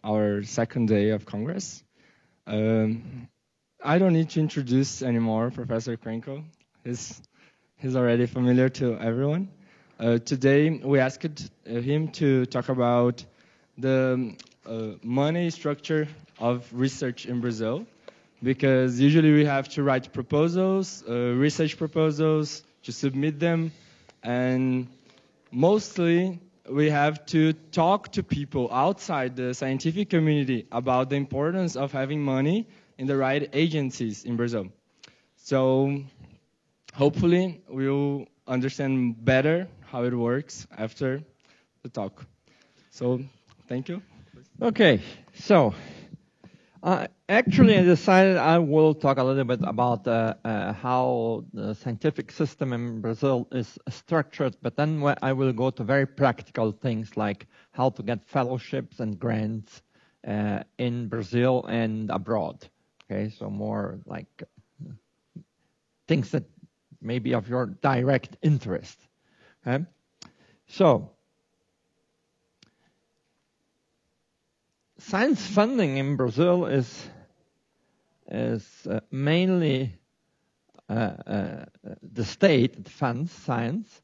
our second day of Congress. Um, I don't need to introduce anymore Professor Krenko. He's already familiar to everyone. Today we asked him to talk about the money structure of research in Brazil, because usually we have to write proposals, research proposals, to submit them, and mostly we have to talk to people outside the scientific community about the importance of having money in the right agencies in Brazil. So hopefully we'll understand better how it works after the talk. So thank you. Okay, so actually I decided I will talk a little bit about how the scientific system in Brazil is structured, but then I will go to very practical things like how to get fellowships and grants in Brazil and abroad. Okay, so more like things that may be of your direct interest. Okay? So, science funding in Brazil is mainly the state that funds science.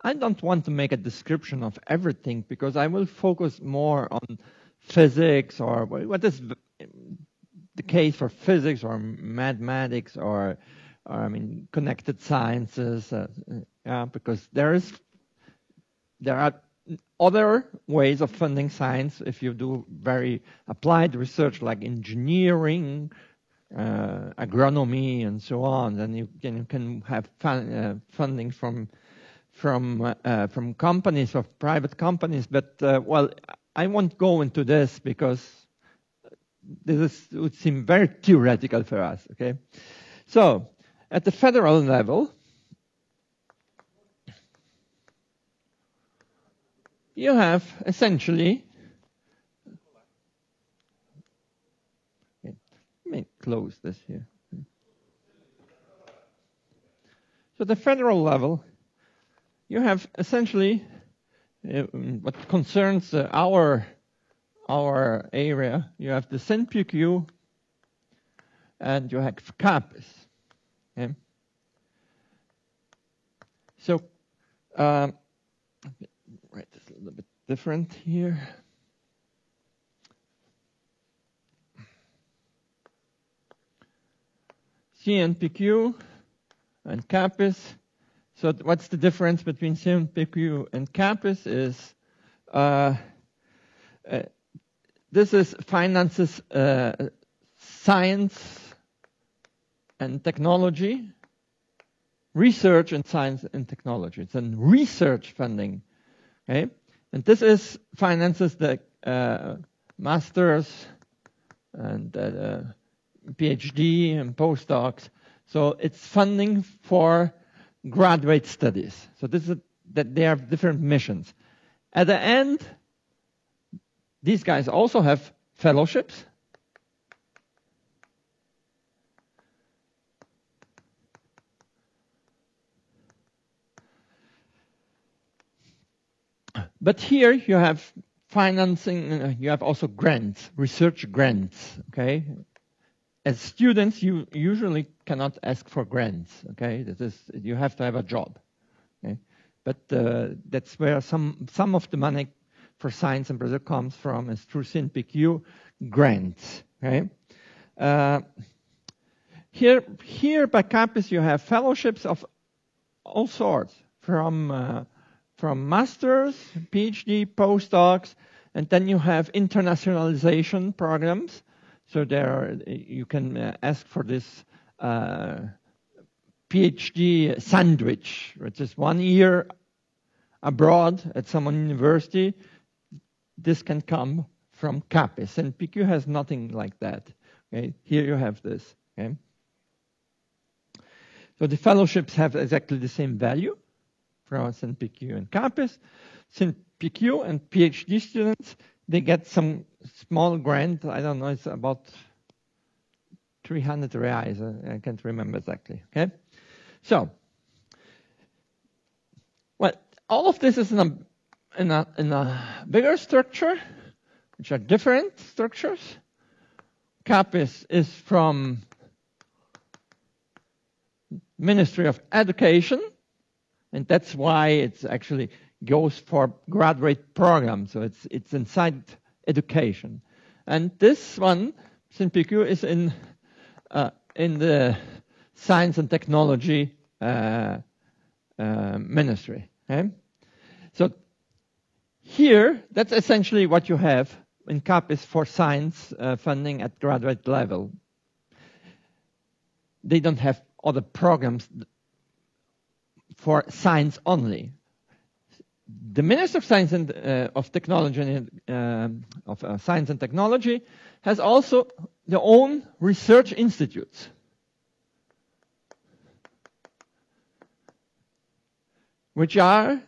I don't want to make a description of everything because I will focus more on physics or what is the case for physics or mathematics or I mean connected sciences. Because there are other ways of funding science. If you do very applied research like engineering, agronomy, and so on, then you can have funding from companies, of private companies. But well, I won't go into this because this would seem very theoretical for us. Okay, so at the federal level, you have essentially, let me close this here. So the federal level, you have essentially what concerns our area. You have the CNPq and you have CAPES. Okay? So write this a little bit different here. CNPq and CAPES. So what's the difference between CNPq and CAPES is this is finances science and technology, research and science and technology. It's a research funding. Okay, and this is finances the masters and PhD and postdocs. So it's funding for graduate studies. So this is that they have different missions. At the end, these guys also have fellowships. But here you have financing, you have also grants, research grants, okay? As students, you usually cannot ask for grants, okay? You have to have a job, okay? But that's where some of the money for science in Brazil comes from, is through CNPq grants, okay? Here by campus you have fellowships of all sorts, from masters, PhD, postdocs, and then you have internationalization programs. So you can ask for this PhD sandwich, which is 1 year abroad at some university. This can come from CAPES, and PQ has nothing like that. Okay, here you have this. Okay, so the fellowships have exactly the same value from CNPq and CAPES. CNPq and PhD students, they get some small grant. I don't know, it's about 300 reais. I can't remember exactly. Okay, so well, all of this is in a bigger structure, which are different structures. CAPES is from Ministry of Education, and that's why it actually goes for graduate programs. So it's inside education. And this one, SynPQ, is in the Science and Technology Ministry. Okay? So here, that's essentially what you have in CAPES for science funding at graduate level. They don't have other programs for science only. The Minister of Science and of Technology of Science and Technology has also their own research institutes. Which are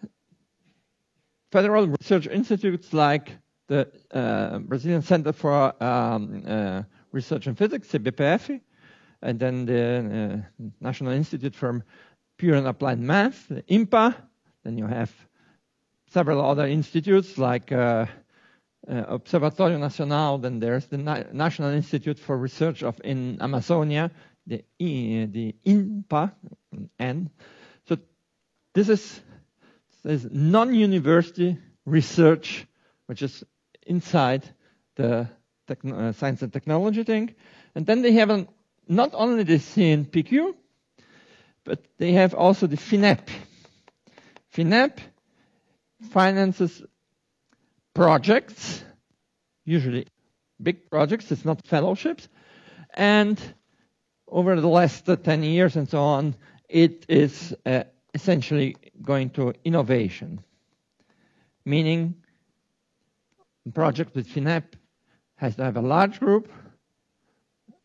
federal research institutes like the Brazilian Center for Research in Physics, CBPF, and then the National Institute for Pure and Applied Math, the INPA. Then you have several other institutes like Observatorio Nacional. Then there's the National Institute for Research in Amazonia, the INPA. So this is non-university research, which is inside the science and technology thing. And then they have not only the SynPQ, but they have also the FINEP. FINEP finances projects, usually big projects, it's not fellowships. And over the last 10 years and so on, it is essentially going to innovation. Meaning, a project with FINEP has to have a large group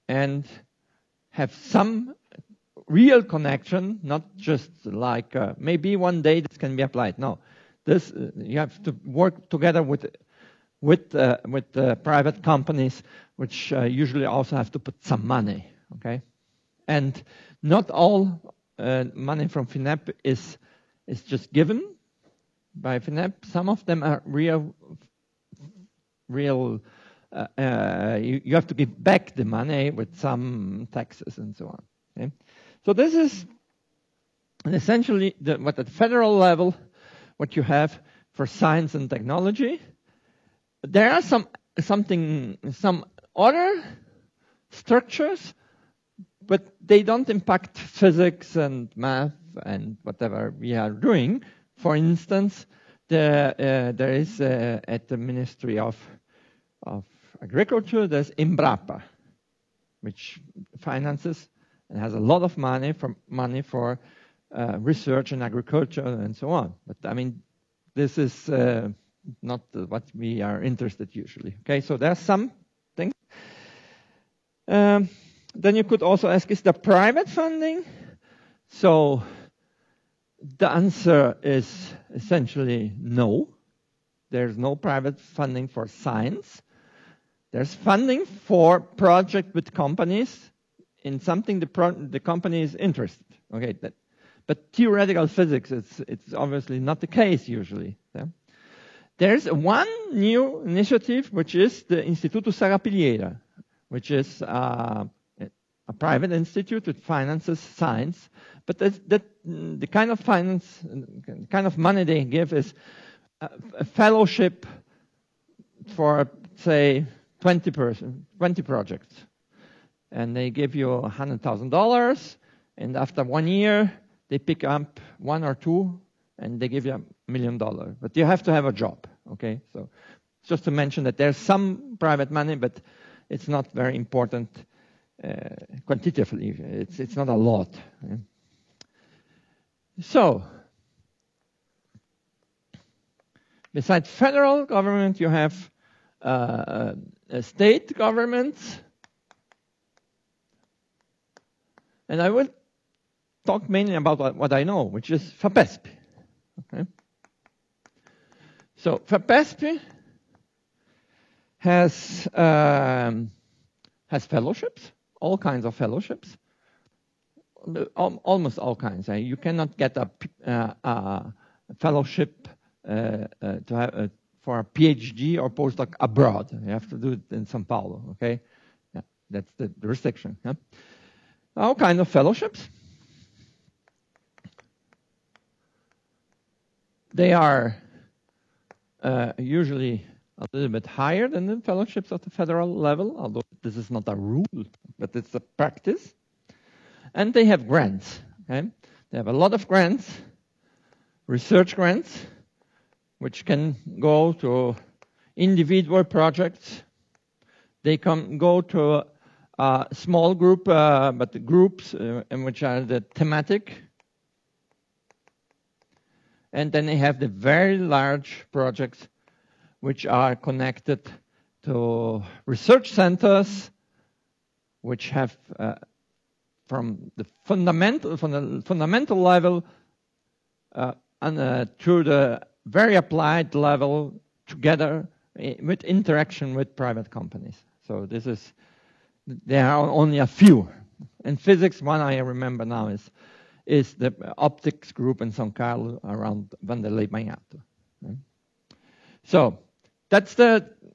and have some real connection, not just like maybe one day this can be applied. No, this you have to work together with private companies, which usually also have to put some money. Okay, and not all money from FINEP is just given by FINEP. Some of them are real. You have to give back the money with some taxes and so on. Okay? So this is essentially what at the federal level, what you have for science and technology. There are some other structures, but they don't impact physics and math and whatever we are doing. For instance, there is at the Ministry of Agriculture, there's Embrapa, which finances and has a lot of money for research in agriculture and so on. But I mean, this is not what we are interested usually. Okay, so there's some things. Then you could also ask, is there private funding? So the answer is essentially no. There's no private funding for science. There's funding for project with companies in something the company is interested. Okay, but theoretical physics, it's obviously not the case usually. Yeah? There's one new initiative, which is the Instituto Sarrapilheira, which is a private institute that finances science. But the kind of finance, the kind of money they give is a fellowship for, say, 20 projects. And they give you $100,000, and after 1 year, they pick up one or two, and they give you $1 million. But you have to have a job, okay? So just to mention that there's some private money, but it's not very important quantitatively. It's not a lot. Yeah? So, besides federal government, you have state governments. And I will talk mainly about what I know, which is FAPESP. Okay? So FAPESP has fellowships, all kinds of fellowships, almost all kinds. You cannot get a fellowship for a PhD or postdoc abroad. You have to do it in São Paulo, okay? Yeah, that's the restriction. Yeah? All kinds of fellowships. They are usually a little bit higher than the fellowships at the federal level, although this is not a rule, but it's a practice. And they have grants. Okay? They have a lot of grants, research grants, which can go to individual projects. They can go to a small group, but the groups in which are the thematic. And then they have the very large projects which are connected to research centers, which have from the fundamental level and through the very applied level together with interaction with private companies. So there are only a few. In physics, one I remember now is the optics group in São Carlos around Vanderlei Banhato. So that's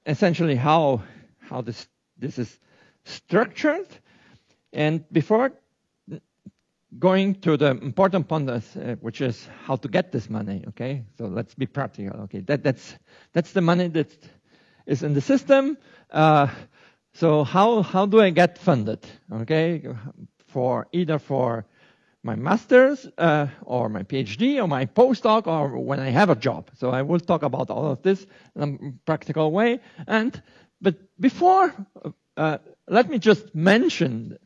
essentially how this is structured. And before going to the important point, which is how to get this money, okay? So let's be practical, okay? That's the money that is in the system. So how do I get funded, okay? Either for my master's or my PhD or my postdoc or when I have a job. So I will talk about all of this in a practical way. But before, let me just mention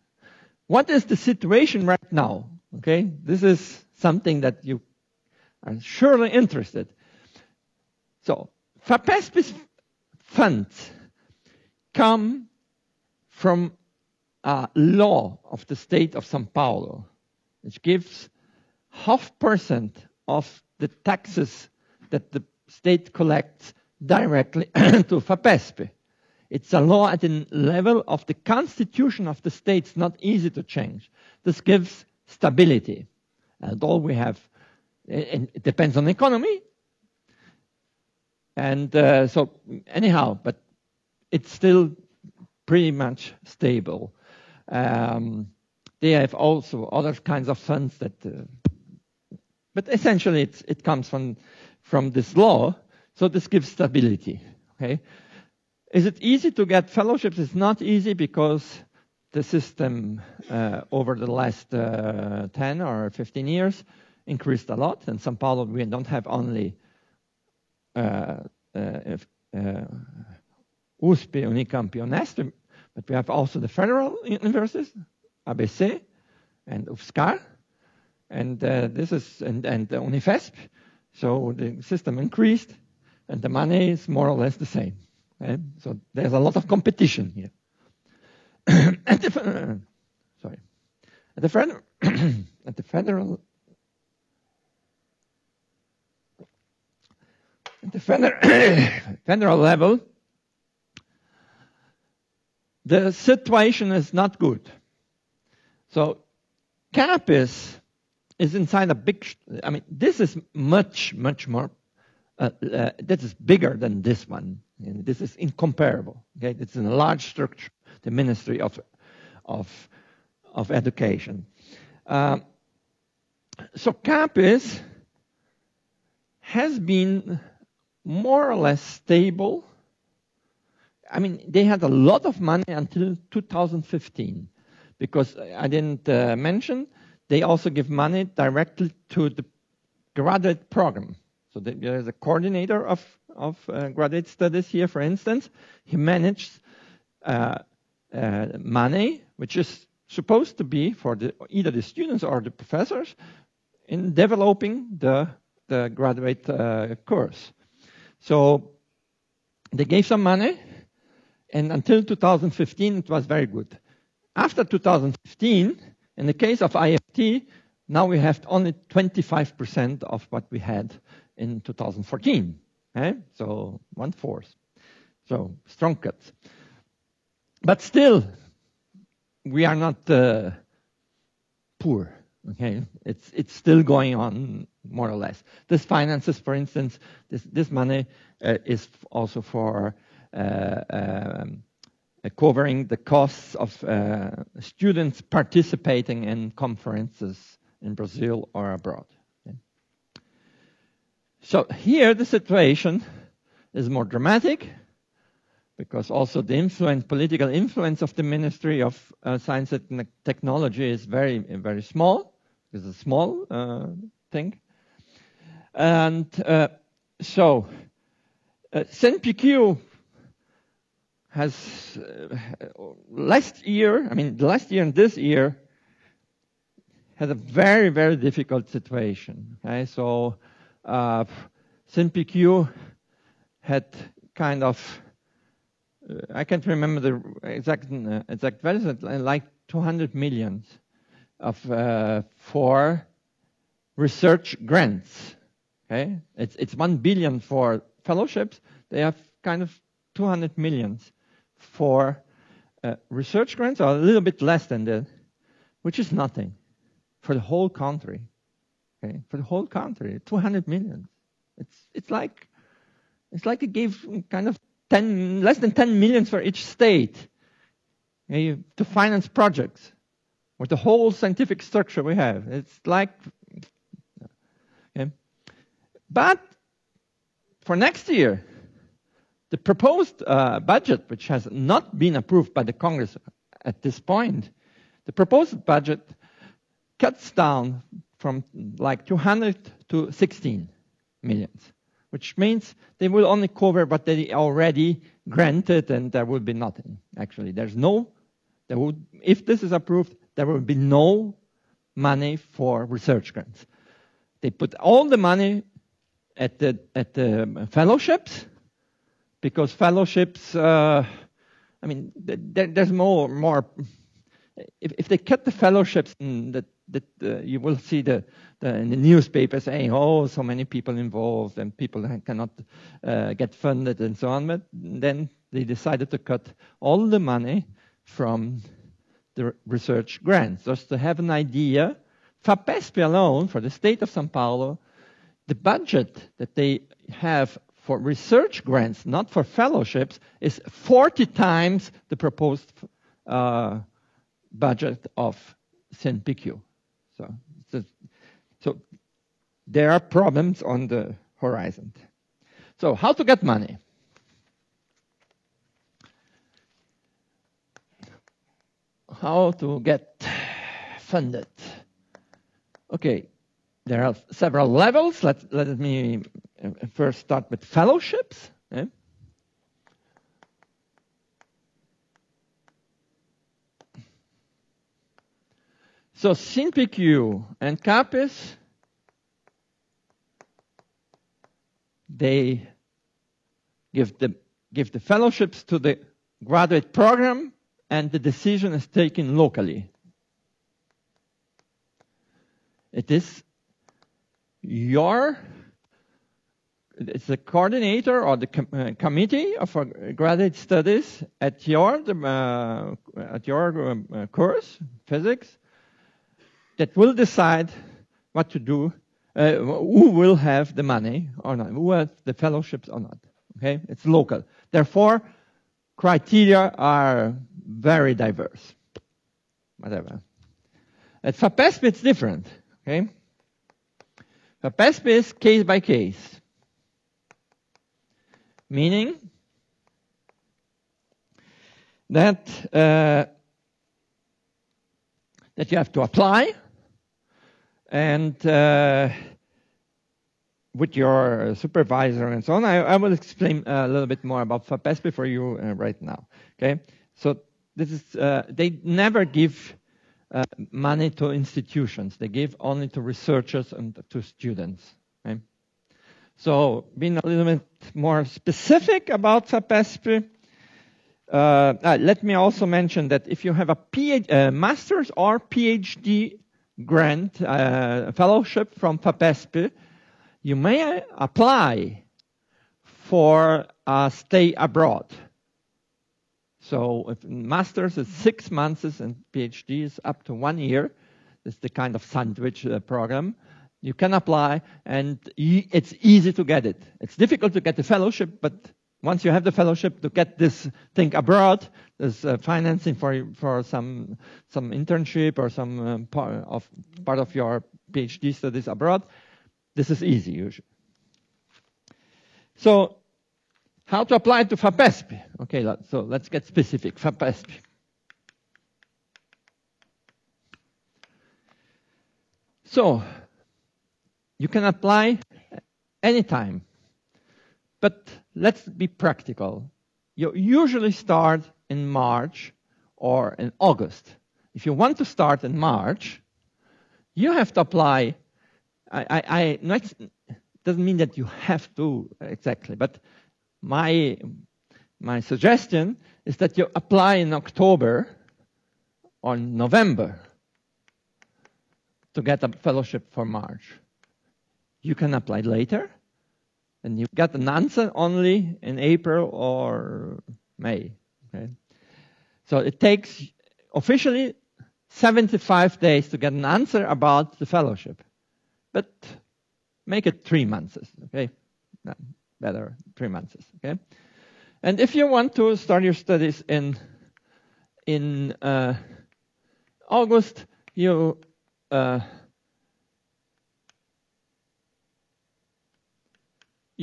what is the situation right now. Okay, this is something that you are surely interested. So FAPESP's funds come from a law of the state of São Paulo, which gives 0.5% of the taxes that the state collects directly to FAPESP. It's a law at the level of the constitution of the state. It's not easy to change. This gives stability. And all we have, it depends on the economy. And so anyhow, but it's still pretty much stable. They have also other kinds of funds that, but essentially it comes from this law. So this gives stability. Okay, is it easy to get fellowships? It's not easy because the system over the last 10 or 15 years increased a lot. In São Paulo, we don't have only USP, Unicamp, Unesp, but we have also the federal universities, ABC and UFSCar, and this is and the Unifesp. So the system increased, and the money is more or less the same. Okay? So there's a lot of competition here. At the federal level, the situation is not good. So campus is inside a big, this is much more, this is bigger than this one. And this is incomparable. Okay, it's in a large structure, the Ministry of Education. So campus has been more or less stable. They had a lot of money until 2015, because I didn't mention, they also give money directly to the graduate program. So there is a coordinator of graduate studies here, for instance. He managed money, which is supposed to be for either the students or the professors in developing the graduate course. So they gave some money, and until 2015, it was very good. After 2015, in the case of IFT, now we have only 25% of what we had in 2014. Okay? So 1/4. So strong cuts. But still, we are not poor. Okay, it's still going on more or less. This finances, for instance, this money is also for covering the costs of students participating in conferences in Brazil or abroad. Okay. So here the situation is more dramatic, because also the political influence of the Ministry of Science and Technology is very, very small. It's a small thing. And so CNPq has last year and this year had a very, very difficult situation. Okay, so CNPq had kind of I can't remember the exact values, like 200 million for research grants. Okay, it's 1 billion for fellowships. They have kind of 200 million for research grants, or a little bit less than that, which is nothing for the whole country. Okay, for the whole country, 200 million. It's like it gave kind of less than 10 million for each state, okay, to finance projects with the whole scientific structure we have. It's like, okay. But for next year, the proposed budget, which has not been approved by the Congress at this point, the proposed budget cuts down from like 200 to 16 millions. Which means they will only cover what they already granted, and there will be nothing. Actually, if this is approved, there will be no money for research grants. They put all the money at the fellowships, because fellowships, there's more. If they cut the fellowships, you will see in the newspapers saying, oh, so many people involved and people cannot get funded and so on. But then they decided to cut all the money from the research grants. Just to have an idea, FAPESP alone, for the state of São Paulo, the budget that they have for research grants, not for fellowships, is 40 times the proposed budget of CNPq. So there are problems on the horizon. So how to get money? How to get funded? Okay, there are several levels. Let me first start with fellowships. Okay? So CNPq and CAPES, they give the fellowships to the graduate program, and the decision is taken locally. It is it's the coordinator or the committee of graduate studies at your course, physics, that will decide what to do, who will have the money or not, who has the fellowships or not. Okay, it's local. Therefore, criteria are very diverse. Whatever. At FAPESP, it's different. Okay, FAPESP is case by case, meaning that you have to apply. And with your supervisor and so on, I will explain a little bit more about FAPESP for you right now. Okay, so this is they never give money to institutions; they give only to researchers and to students. Okay? So, being a little bit more specific about FAPESP, let me also mention that if you have a master's or PhD grant fellowship from FAPESP, you may apply for a stay abroad. So if master's is 6 months and PhD is up to 1 year, It's the kind of sandwich program. You can apply, and it's easy to get it. It's difficult to get the fellowship, but once you have the fellowship, to get this thing abroad, there's financing for some internship or some part of your PhD studies abroad. This is easy usually. So, how to apply it to FAPESP? Okay, so let's get specific. FAPESP. So, you can apply anytime, but let's be practical. You usually start in March or in August. If you want to start in March, you have to apply. It doesn't mean that you have to exactly, but my suggestion is that you apply in October or November to get a fellowship for March. You can apply later, and you get an answer only in April or May. Okay? So it takes officially 75 days to get an answer about the fellowship. But make it 3 months, okay? No, better 3 months, okay? And if you want to start your studies in August, you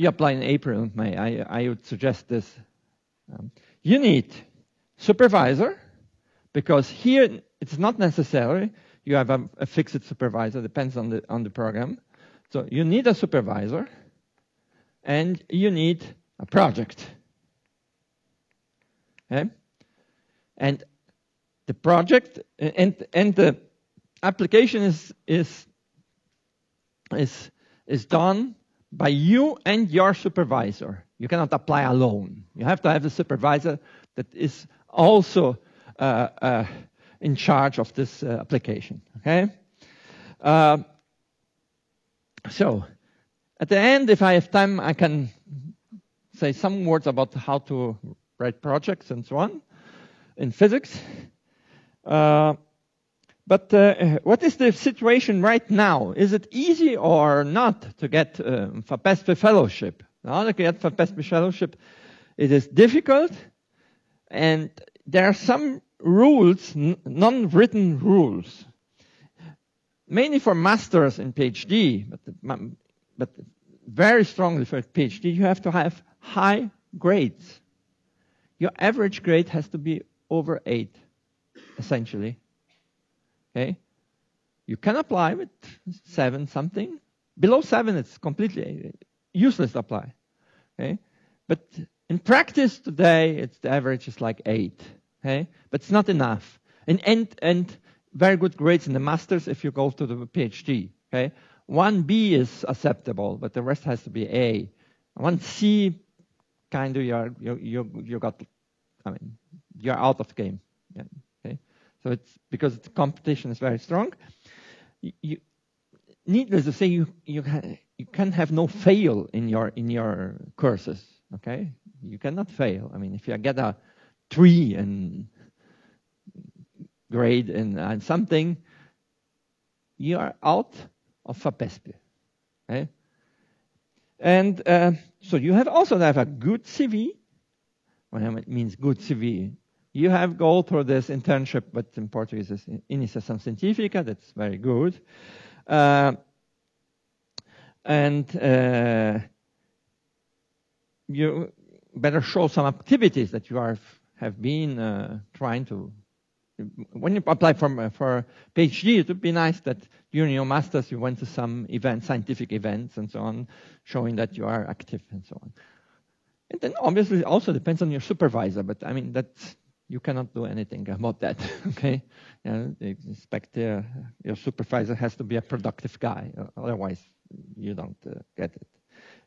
apply in April and May. I would suggest this. You need supervisor, because here it's not necessary. You have a fixed supervisor, depends on the program. So you need a supervisor, and you need a project. Okay? And the project and the application is done by you and your supervisor. You cannot apply alone. You have to have a supervisor that is also in charge of this application. Okay? So, at the end, if I have time, I can say some words about how to write projects and so on in physics. But what is the situation right now? Is it easy or not to get FAPESP fellowship? Now to get FAPESP fellowship, it is difficult, and there are some rules, non-written rules, mainly for masters and PhD, but very strongly for PhD, you have to have high grades. Your average grade has to be over 8, essentially. Okay? You can apply with 7 something. Below 7, it's completely useless to apply. Okay? But in practice today, the average is like 8. Okay? But it's not enough. And very good grades in the masters if you go to the PhD. Okay? 1B is acceptable, but the rest has to be A. 1C, kind of you got. I mean, you're out of the game. Yeah. Okay? So it's because the competition is very strong. Needless to say, you can have no fail in your courses. Okay? You cannot fail. I mean, if you get a 3 in grade and something, you are out of FAPESP. Okay? And so you also have a good CV. When it means good CV, you have go through this internship, but in Portuguese is Iniciação Científica. That's very good. And you better show some activities that you have been trying to. When you apply for PhD, it would be nice that during your masters you went to some events, scientific events and so on, showing that you are active and so on. And then obviously it also depends on your supervisor, but I mean you cannot do anything about that. Okay, expect your supervisor has to be a productive guy, otherwise you don't get it.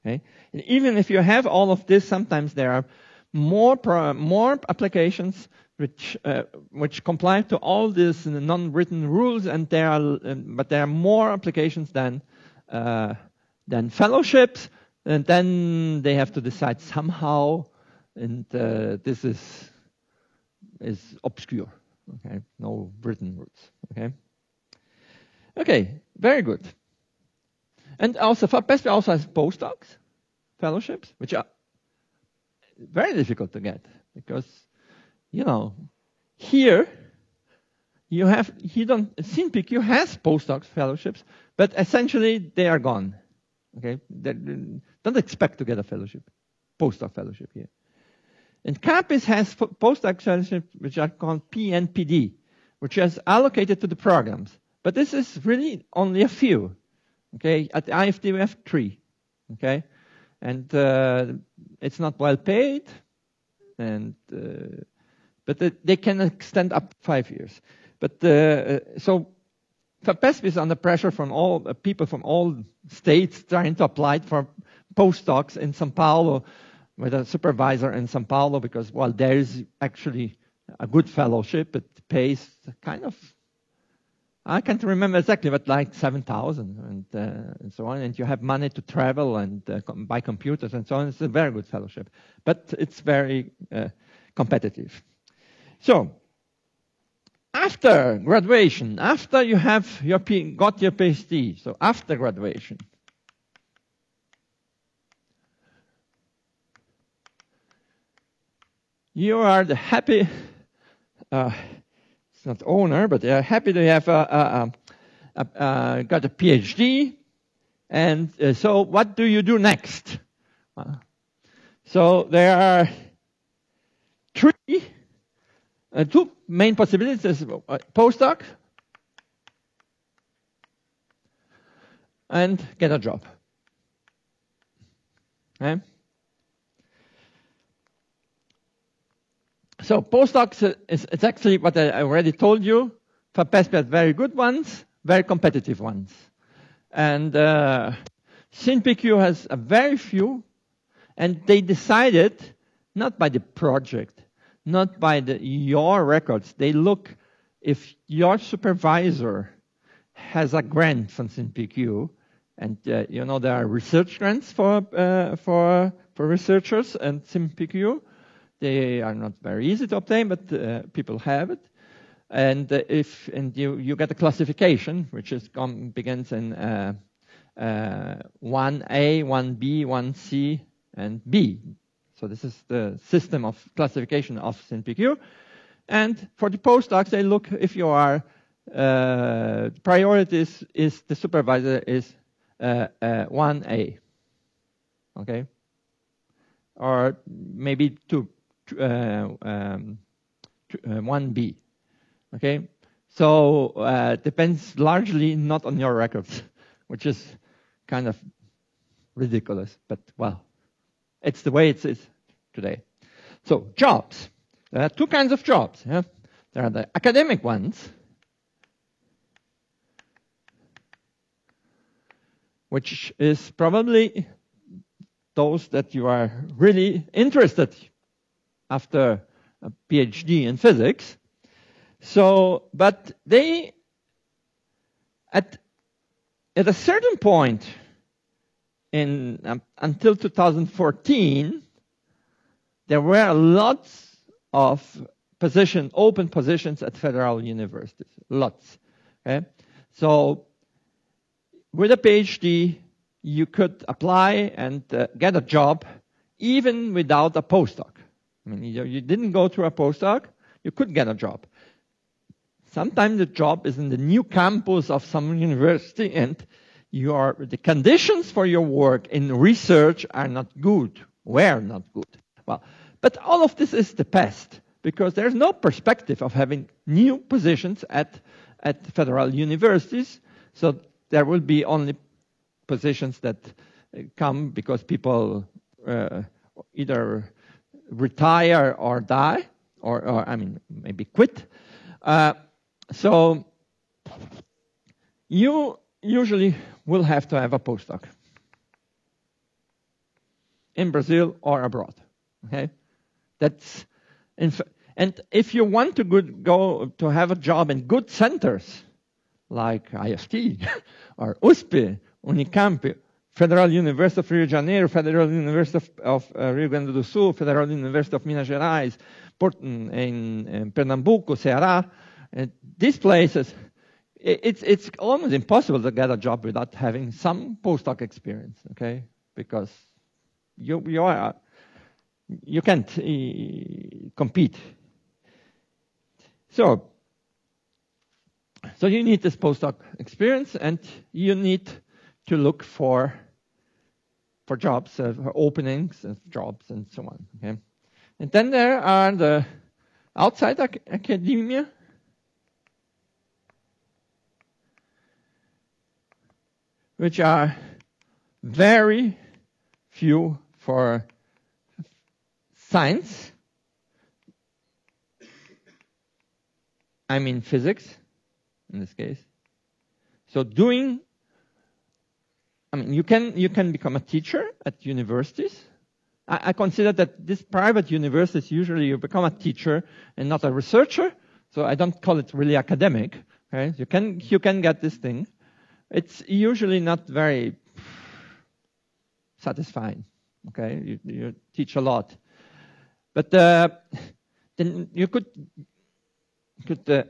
Okay, and even if you have all of this, sometimes there are more applications which comply to all these non-written rules, and but there are more applications than fellowships, and then they have to decide somehow, and this is obscure. Okay, no written rules. Okay, Okay, very good. And also, FAPESP also has postdocs, fellowships, which are very difficult to get because, here SINPIQ has postdocs, fellowships, but essentially they are gone. Okay, don't expect to get a fellowship, postdoc fellowship here. And CAPIS has postdoc fellowships which are called PNPD, which is allocated to the programs. But this is really only a few. Okay, at the IFT we have 3. Okay, and it's not well paid, and but they can extend up to 5 years. But so FAPESP is under pressure from all people from all states trying to apply for postdocs in São Paulo with a supervisor in São Paulo because, well, there is actually a good fellowship. It pays kind of, I can't remember exactly, but like 7,000 and so on. And you have money to travel and buy computers and so on. It's a very good fellowship, but it's very competitive. So after graduation, after you have got your PhD, so after graduation, you are the happy, it's not owner, but you're happy to have got a PhD. And so what do you do next? So there are two main possibilities: postdoc and get a job. Okay? So postdocs is actually what I already told you. FAPESP has very good ones, very competitive ones. And SINPIQ has a very few, and they decided, not by the project, not by your records, they look if your supervisor has a grant from SINPIQ, and there are research grants for researchers and SINPIQ. They are not very easy to obtain, but people have it. And you get a classification, which begins in 1A, 1B, 1C, and B. So this is the system of classification of SINPIQ. And for the postdocs, they look if you are priorities is the supervisor is 1A, okay, or maybe 1B. Okay, so depends largely not on your records, which is kind of ridiculous, but well, it's the way it is today. So jobs. There are two kinds of jobs. Yeah? There are the academic ones, which is probably those that you are really interested after a PhD in physics. So, but they, at a certain point until 2014, there were lots of open positions at federal universities, lots. Okay? So, with a PhD, you could apply and get a job even without a postdoc. I mean, you didn't go through a postdoc, you could get a job. Sometimes the job is in the new campus of some university, and the conditions for your work in research are not good, were not good. Well, but all of this is the past, because there's no perspective of having new positions at federal universities, so there will be only positions that come because people either retire or die, or I mean, maybe quit. So you usually will have to have a postdoc in Brazil or abroad. Okay, that's and if you want to go to have a job in good centers like IFT or USP, Unicamp, Federal University of Rio de Janeiro, Federal University of Rio Grande do Sul, Federal University of Minas Gerais, in Pernambuco, Ceará, these places, it's almost impossible to get a job without having some postdoc experience, okay? Because you can't compete. So you need this postdoc experience, and you need to look for jobs, for openings of jobs, and so on. Okay, and then there are the outside academia, which are very few for science. I mean physics, in this case. So you can become a teacher at universities. I consider that these private universities, usually you become a teacher and not a researcher. So I don't call it really academic. Okay? You can get this thing. It's usually not very satisfying. Okay, you teach a lot, but then you could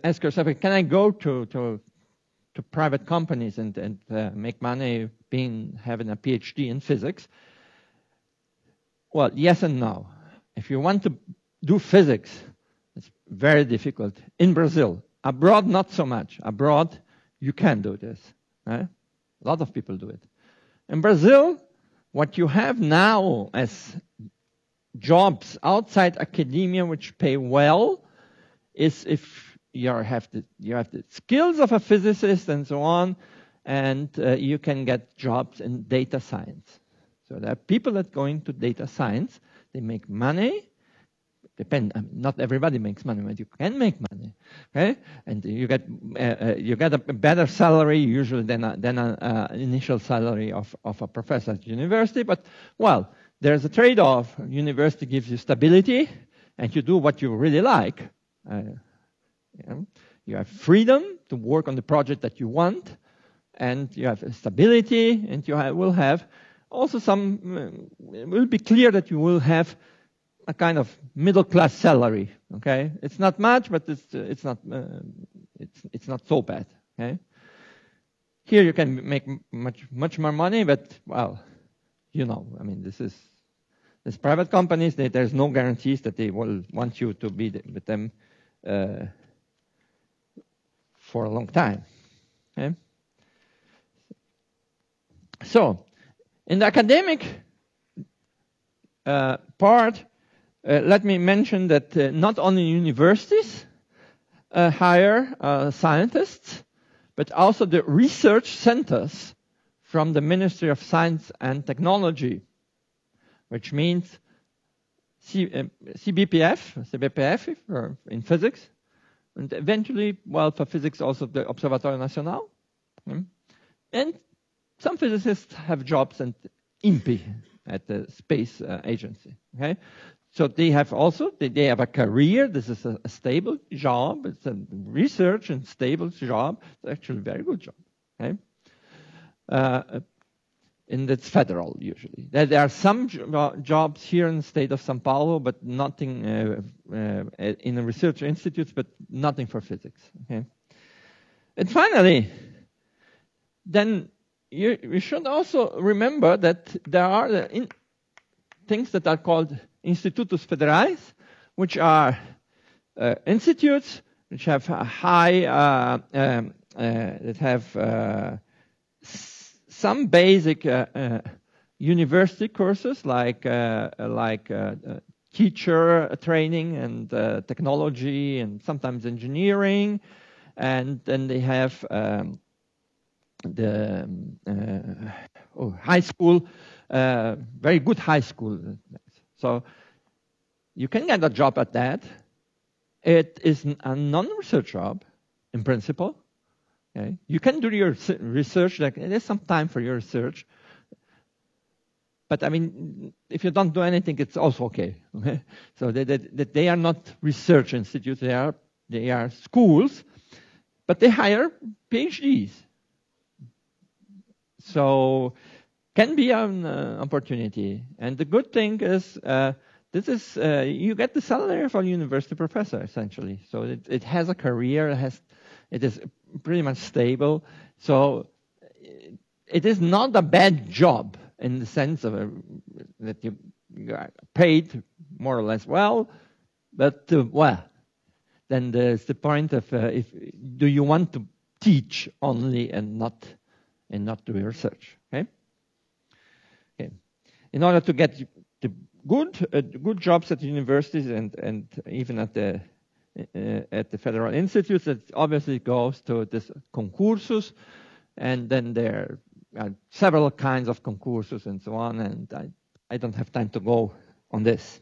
ask yourself, can I go to private companies and make money having a PhD in physics? Well, yes and no. If you want to do physics, it's very difficult. In Brazil. Abroad, not so much. Abroad, you can do this. Right? A lot of people do it. In Brazil, what you have now as jobs outside academia which pay well is if you have the skills of a physicist and so on, and you can get jobs in data science. So there are people that go into data science. They make money. Not everybody makes money, but you can make money, okay? And you get a better salary usually than an initial salary of a professor at university. But well, there's a trade-off. University gives you stability, and you do what you really like. You have freedom to work on the project that you want, and you have stability, and you will have also it will be clear that you will have a kind of middle-class salary. Okay, it's not much, but it's not so bad. Okay, here you can make much more money, but well, these private companies. There's no guarantees that they will want you to be with them for a long time. Okay? So, in the academic part, let me mention that not only universities hire scientists, but also the research centers from the Ministry of Science and Technology, which means CBPF in physics, and eventually, well, for physics also the Observatório Nacional. And some physicists have jobs at INPE, at the space agency. Okay, so they have a career. This is a stable job. It's a research and stable job. It's actually a very good job. Okay, and it's federal usually. There are some jobs here in the state of São Paulo, but nothing in the research institutes, but nothing for physics. Okay, and finally, then you should also remember that there are things that are called Institutos Federais, which are institutes which have a high, that have some basic university courses like teacher training and technology and sometimes engineering, and then they have the high school, very good high school. So you can get a job at that. It is a non-research job, in principle. Okay? You can do your research, there's some time for your research. But I mean, if you don't do anything, it's also okay. Okay? So they are not research institutes, they are schools, but they hire PhDs. So can be an opportunity. And the good thing is, you get the salary of a university professor, essentially. So it has a career, it is pretty much stable. So it is not a bad job in the sense of that you are paid more or less well, but well, then there's the point of do you want to teach only and not do research? Okay. Okay. In order to get the good jobs at universities and even at the federal institutes, it obviously goes to this concursus, and then there are several kinds of concursus and so on, and I don't have time to go on this.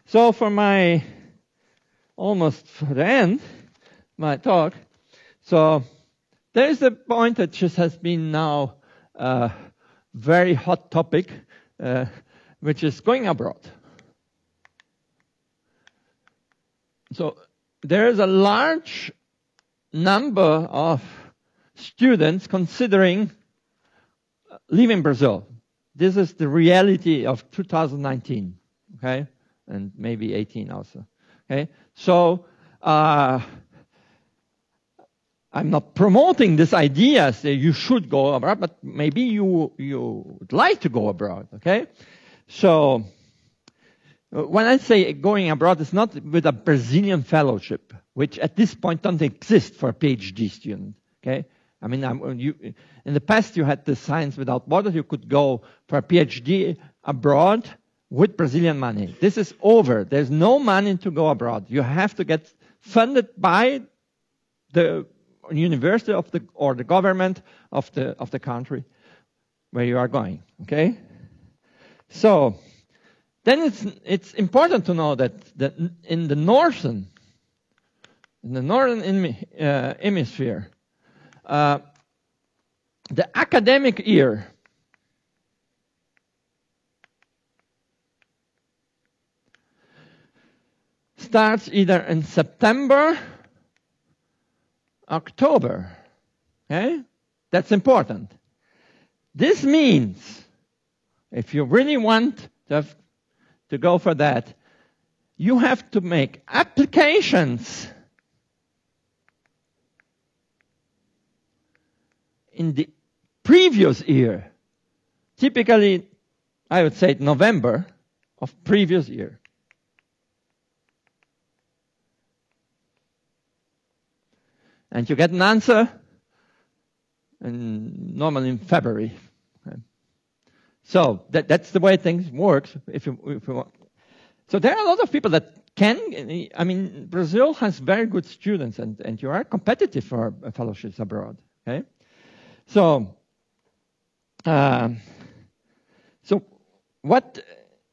So for my almost for the end, my talk, so there is a point that just has been now a very hot topic, which is going abroad. So there is a large number of students considering leaving Brazil. This is the reality of 2019, okay, and maybe 18 also. Okay, so I'm not promoting this idea that you should go abroad, but maybe you would like to go abroad. Okay, so when I say going abroad, it's not with a Brazilian fellowship, which at this point don't exist for a PhD student. Okay, I mean, in the past you had the Science Without Borders. You could go for a PhD abroad with Brazilian money. This is over. There's no money to go abroad. You have to get funded by the university or the government of the country where you are going. Okay, so then it's important to know that in the northern hemisphere, the academic year starts either in September, October. Okay? That's important. This means if you really want to go for that, you have to make applications in the previous year. Typically, I would say November of previous year. And you get an answer normally in February. So that's the way things work. If you want. So there are a lot of people that can. I mean, Brazil has very good students, and you are competitive for fellowships abroad. Okay, so what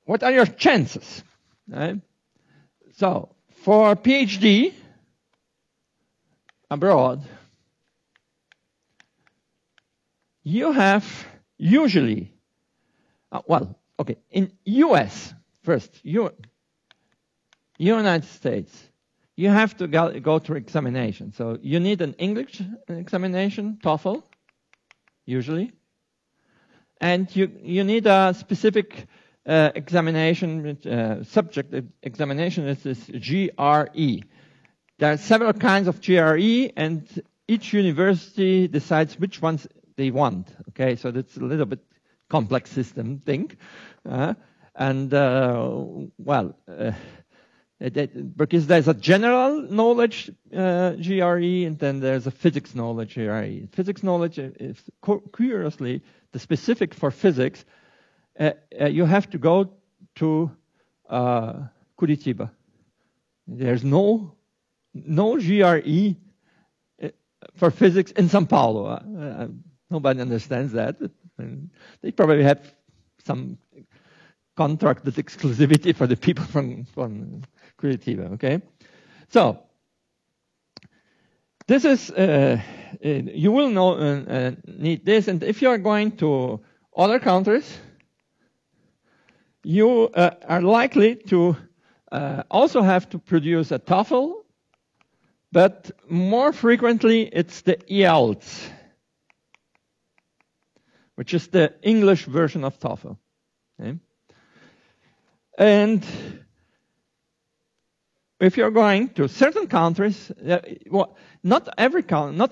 are your chances? Right? So for PhD abroad, you have usually. In U.S. first, United States, you have to go through examination. So you need an English examination, TOEFL, usually, and you need a specific examination, subject examination. This is GRE. There are several kinds of GRE, and each university decides which ones they want. Okay, so that's a little bit complex system thing, because there's a general knowledge GRE, and then there's a physics knowledge GRE. Physics knowledge is curiously the specific for physics. You have to go to Curitiba. There's no GRE for physics in São Paulo. Nobody understands that. They probably have some contracted exclusivity for the people from Curitiba. Okay, so this is you will need this, and if you are going to other countries, you are likely to also have to produce a TOEFL, but more frequently it's the IELTS, which is the English version of TOEFL. Okay? And if you're going to certain countries, well, not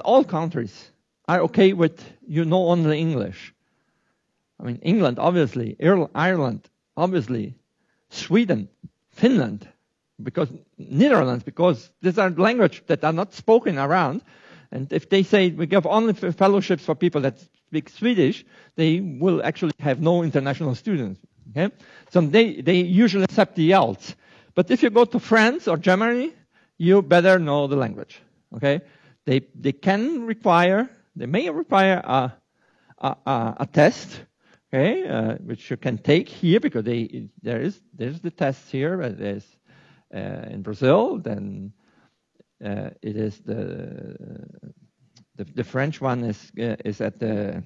all countries are okay with you know only English. I mean, England, obviously, Ireland, obviously, Sweden, Finland, because Netherlands, because these are languages that are not spoken around. And if they say we give only fellowships for people that speak Swedish, they will actually have no international students. Okay? So they usually accept the IELTS. But if you go to France or Germany, you better know the language. Okay? They may require a test, okay, which you can take here because there's the test here. There's in Brazil, then it is the French one is at the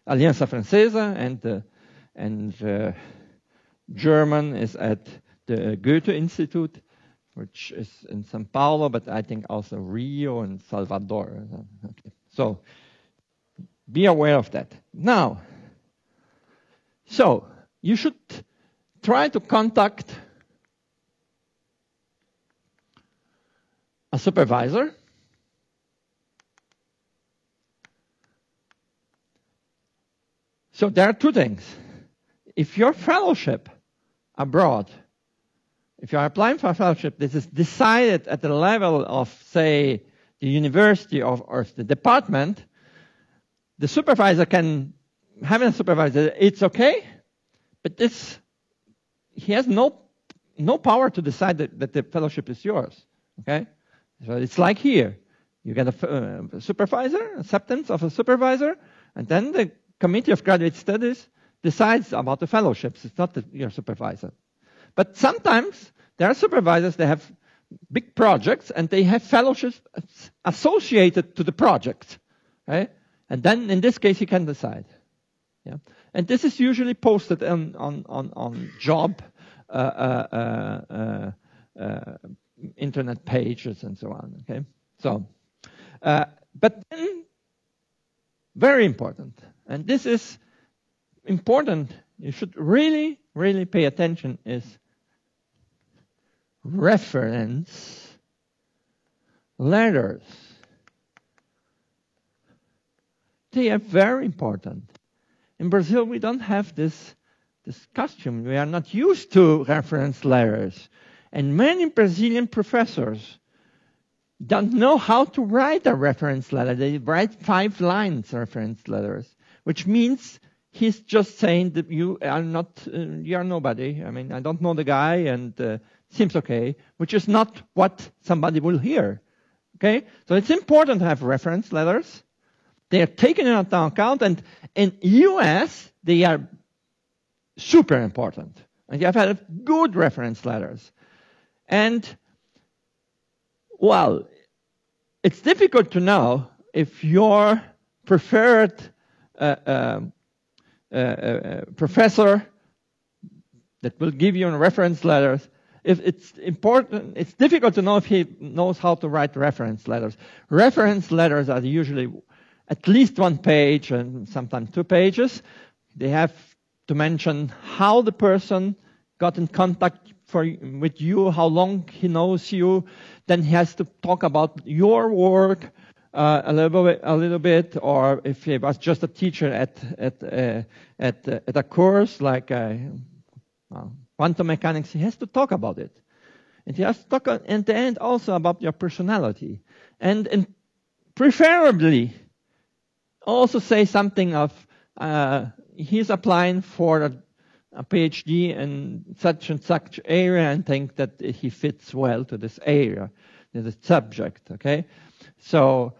Aliança Francesa, and German is at the Goethe Institute, which is in São Paulo, but I think also Rio and Salvador. Okay. So be aware of that. Now, so you should try to contact a supervisor. So there are two things. If your fellowship abroad, if you are applying for a fellowship, this is decided at the level of, say, the university or the department, the supervisor having a supervisor, it's okay, but he has no power to decide that the fellowship is yours. Okay? So it's like here. You get a supervisor, acceptance of a supervisor, and then the Committee of Graduate Studies decides about the fellowships. It's not your supervisor. But sometimes there are supervisors that have big projects and they have fellowships associated to the project. Right? And then in this case he can decide. Yeah? And this is usually posted on job internet pages and so on. Okay? So, but then, very important, and this is important, you should really, really pay attention, is reference letters. They are very important. In Brazil, we don't have this custom. We are not used to reference letters. And many Brazilian professors don't know how to write a reference letter. They write 5 lines reference letters, which means he's just saying that you are nobody. I mean, I don't know the guy, and seems okay, which is not what somebody will hear. Okay? So it's important to have reference letters. They are taken into account, and in US, they are super important. And you have to have good reference letters. And, well, it's difficult to know if your preferred professor that will give you reference letters, if it's important, it's difficult to know if he knows how to write reference letters. Reference letters are usually at least 1 page and sometimes 2 pages. They have to mention how the person got in contact with you, how long he knows you. Then he has to talk about your work a little bit, or if he was just a teacher at a course like quantum mechanics, he has to talk about it. And he has to talk at the end also about your personality. And preferably also say something of he's applying for a PhD in such and such area and think that he fits well to this area, to the subject, okay? So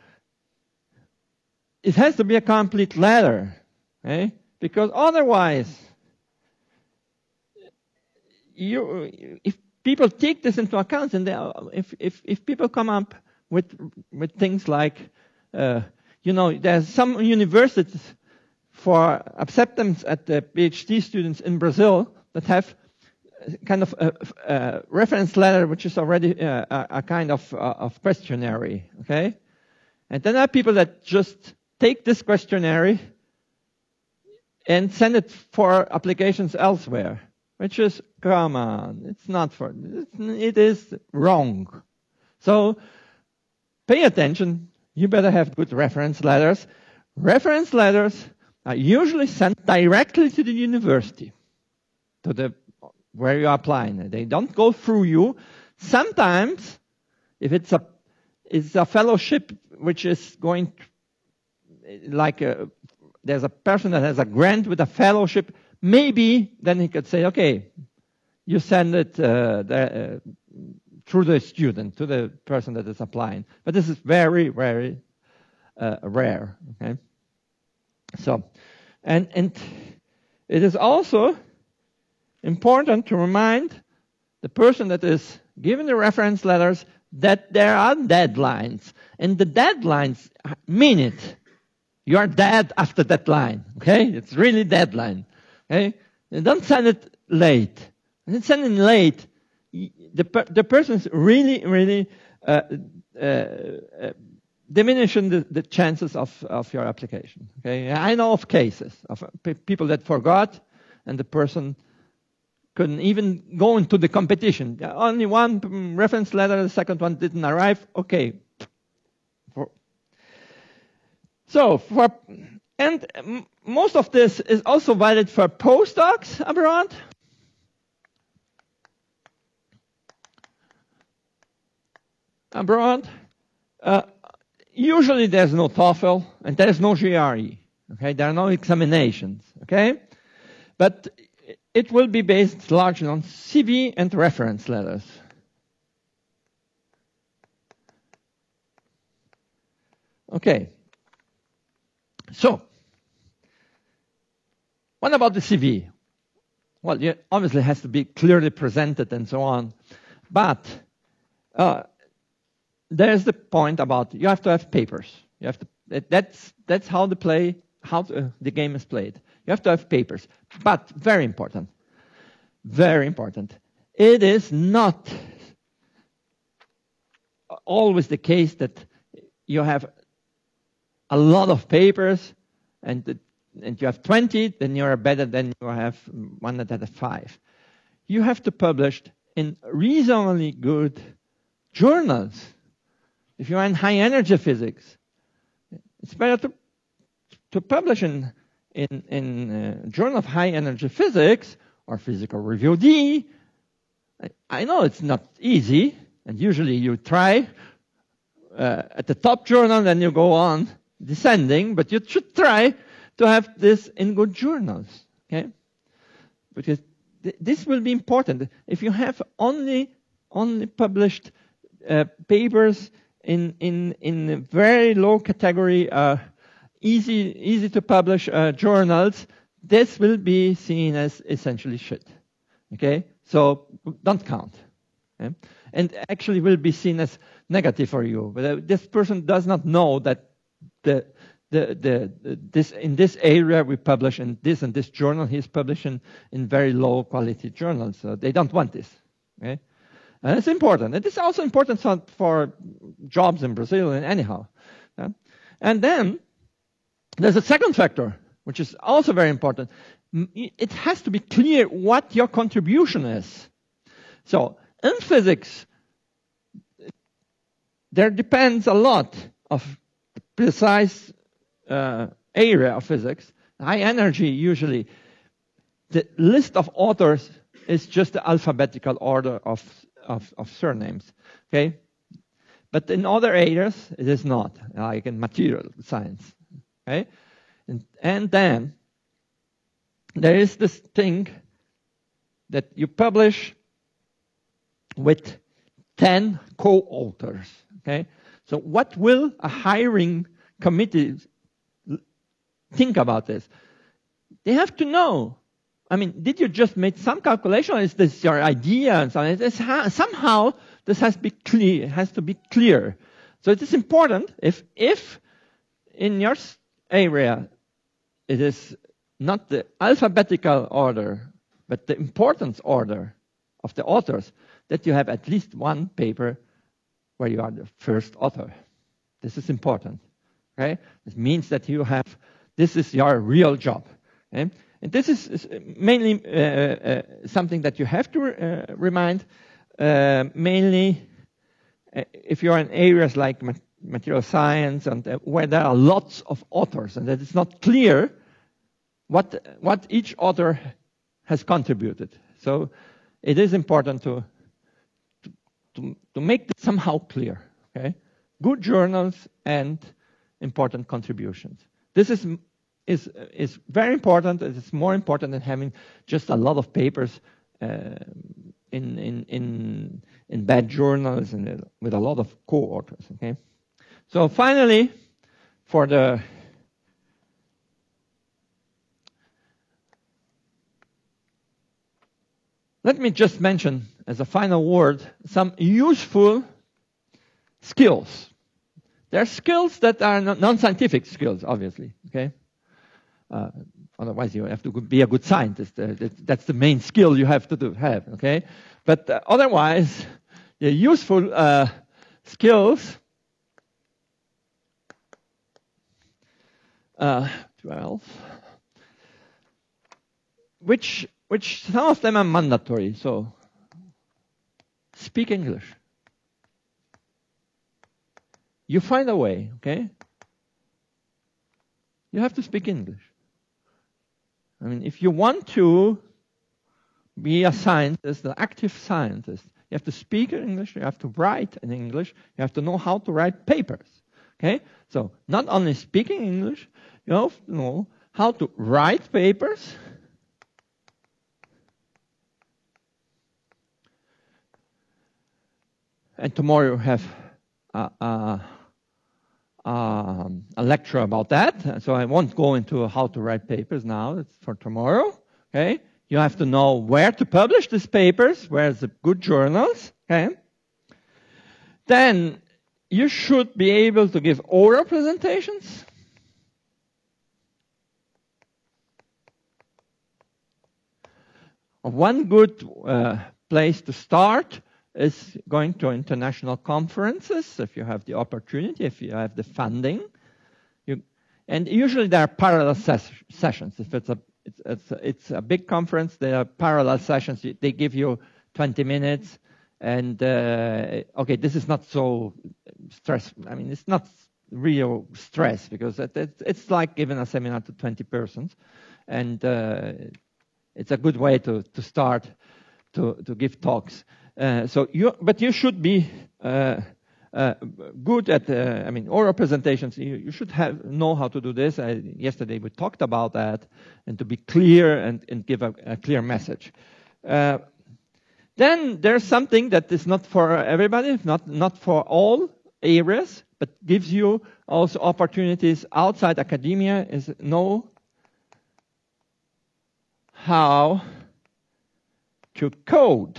it has to be a complete letter, okay? Because otherwise, if people take this into account, and if people come up with things like, there's some universities for acceptance at the PhD students in Brazil that have kind of a reference letter, which is already a kind of questionnaire, okay? And then there are people that just take this questionnaire and send it for applications elsewhere. which is, come on, it's not for, it is wrong. So pay attention. You better have good reference letters. Reference letters are usually sent directly to the university, where you are applying. They don't go through you. Sometimes, if it's a fellowship which is going to, there's a person that has a grant with a fellowship, maybe then he could say, okay, you send it through the student, to the person that is applying. But this is very, very rare. Okay. So, and it is also important to remind the person that is giving the reference letters that there are deadlines, and the deadlines mean it. You are dead after deadline. Okay, it's really deadline. Okay, and don't send it late. When it's sending late, the person's really diminishing the chances of your application. Okay, I know of cases of people that forgot, and the person couldn't even go into the competition. Only one reference letter, the second one didn't arrive. Okay. Most of this is also valid for postdocs abroad. Usually there's no TOEFL and there's no GRE. Okay, there are no examinations. Okay, but it will be based largely on CV and reference letters. Okay. So, what about the CV? Well, it obviously has to be clearly presented and so on. But there's the point about you have to have papers. You have to. That's how the game is played. You have to have papers. But very important. It is not always the case that you have a lot of papers and you have 20, then you are better than you have one that has 5. You have to publish in reasonably good journals. If you are in high energy physics, it's better to publish in Journal of High Energy Physics or Physical Review D. I know it's not easy, and usually you try at the top journal, then you go on descending, but you should try to have this in good journals, okay? Because this will be important. If you have only published papers in very low category, easy to publish journals, this will be seen as essentially shit. Okay, so don't count, okay? And actually will be seen as negative for you. But this person does not know that this in this area we publish in this journal he's publishing in very low quality journals. So they don't want this. Okay, and it's important. It is also important for jobs in Brazil and anyhow. And then there's a second factor, which is also very important. It has to be clear what your contribution is. So in physics, there depends a lot of precise area of physics. High energy, usually, the list of authors is just the alphabetical order of surnames. Okay, but in other areas it is not, like in material science. Okay, and then there is this thing that you publish with 10 co-authors. Okay, so what will a hiring committee think about this? They have to know. I mean, did you just make some calculation? Or is this your idea? And so on? Somehow this has to be clear. It has to be clear. So it is important if in your area it is not the alphabetical order, but the importance order of the authors, that you have at least one paper where you are the first author. This is important. Okay? It means that you have, this is your real job. Okay? And this is mainly something that you have to remind, mainly if you're in areas like material science and where there are lots of authors and that it's not clear what each author has contributed. So it is important to make this somehow clear. Okay, good journals and important contributions. This is very important. It's more important than having just a lot of papers in bad journals and with a lot of co-authors. Okay, so finally, let me just mention as a final word some useful skills. There are skills that are non-scientific skills, obviously. Okay. Otherwise, you have to be a good scientist. That's the main skill you have to have. Okay. But otherwise, the useful skills. 12. Which some of them are mandatory. So, speak English. You find a way, okay? You have to speak English. I mean, if you want to be a scientist, an active scientist, you have to speak English, you have to write in English, you have to know how to write papers, okay? So, not only speaking English, you have to know how to write papers, and tomorrow you have a lecture about that. So I won't go into how to write papers now. It's for tomorrow. Okay. You have to know where to publish these papers, where's the good journals. Okay. Then you should be able to give oral presentations. One good place to start is going to international conferences, if you have the opportunity, if you have the funding. And usually there are parallel sessions. If it's a big conference, there are parallel sessions. They give you 20 minutes. And, okay, this is not so stressful. I mean, it's not real stress because it's like giving a seminar to 20 persons. And it's a good way to start to give talks. But you should be good at, oral presentations. You should know how to do this. Yesterday we talked about that, and to be clear and give a clear message. Then there's something that is not for everybody, not for all areas, but gives you also opportunities outside academia, is know how to code.